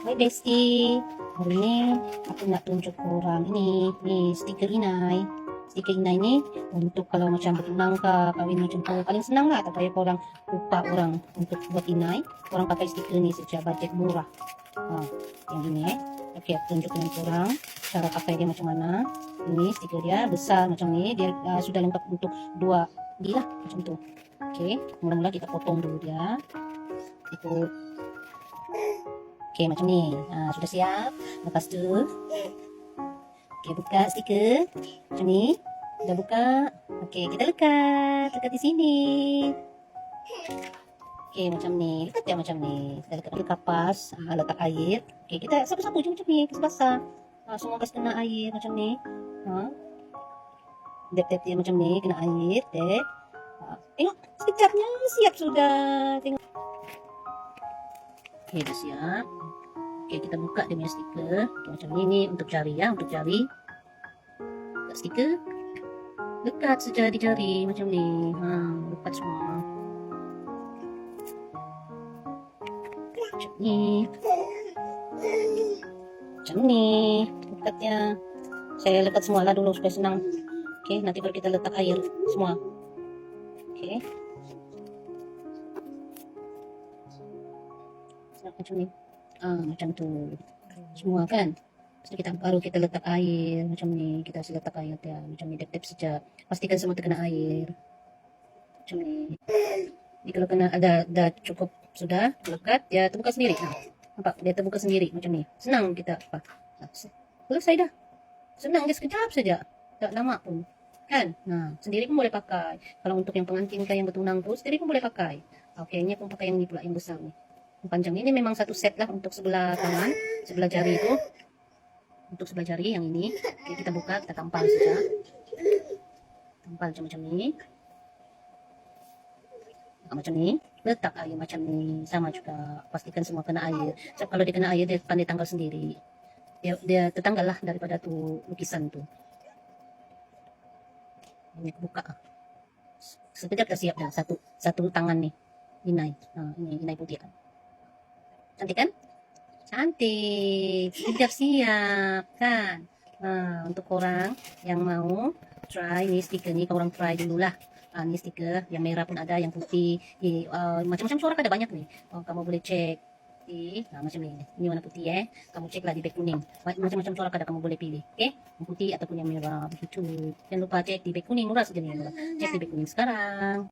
Hai Besti, hari ini aku nak tunjuk korang ini stiker inai. Stiker inai ni untuk kalau macam bertunang ke kahwin macam tu paling senang lah, tak payah korang lupa orang untuk buat inai. Korang pakai stiker ni saja, budget murah. Yang ini okey, aku tunjuk dengan korang cara pakai dia macam mana. Ini stiker dia besar macam ni, dia sudah lengkap untuk 2 lah macam tu. Okey, mula-mula kita potong dulu dia. Ikut. Okey, macam ni. Sudah siap. Lepas tu, okey, buka stiker. Macam ni. Dah buka. Okey, kita lekat. Lekat di sini. Okey, macam ni. Lekat dia macam ni. Kita lekat kapas. Letak air. Okey, kita sapu-sapu je macam ni. Kasi basah. Semua kasi kena air macam ni. Dep-dep dia macam ni. Kena air. Dep. Tengok. Sekejapnya siap sudah. Tengok. Okey, dah siap. Okey, kita buka dia punya stiker. Okay, macam ni untuk jari ya, untuk jari. Buka stiker. Lekat saja di jari macam ni. Lekat semua. Macam ni. Macam ni. Lekatnya. Saya lekat semua lah dulu supaya senang. Okey, nanti baru kita letak air semua. Okey. Macam ni. Macam tu. Semua kan. Lepas tu baru kita letak air. Macam ni. Kita harus letak air dia. Macam ni. Dep-dep saja. Pastikan semua terkena air. Macam ni. Jadi kalau kena dah cukup sudah. Lekat. Dia terbuka sendiri. Nampak? Dia terbuka sendiri. Macam ni. Senang kita. Selesai dah. Senang dia sekejap saja. Tak lama pun. Kan? Sendiri pun boleh pakai. Kalau untuk yang pengantin yang bertunang tu, sendiri pun boleh pakai. Okey, ini aku pakai yang ni pula. Yang besar ni. Panjang ini memang satu set lah untuk sebelah tangan, sebelah jari itu. Untuk sebelah jari yang ini. Okay, kita buka, kita tampal saja. Tampal macam ni. Macam ni. Letak air macam ni. Sama juga. Pastikan semua kena air. So, kalau dia kena air, dia pandai tanggal sendiri. Dia tertanggal lah daripada tu lukisan tu. Ini aku buka. Sekejap dah siap dah. Satu tangan ni. Inai. Ini inai putih kan. Cantik kan? Cantik. Sudah siap kan? Untuk orang yang mau try ni stiker ni, korang try dululah. Ni stiker yang merah pun ada, yang putih. Macam-macam corak ada banyak ni. Kamu boleh cek. Macam ni. Ini warna putih Kamu ceklah di beg kuning. Macam-macam corak ada kamu boleh pilih. Okay? Yang putih ataupun yang merah. Begitu. Jangan lupa cek di beg kuning. Murah saja ni. Cek di beg kuning sekarang.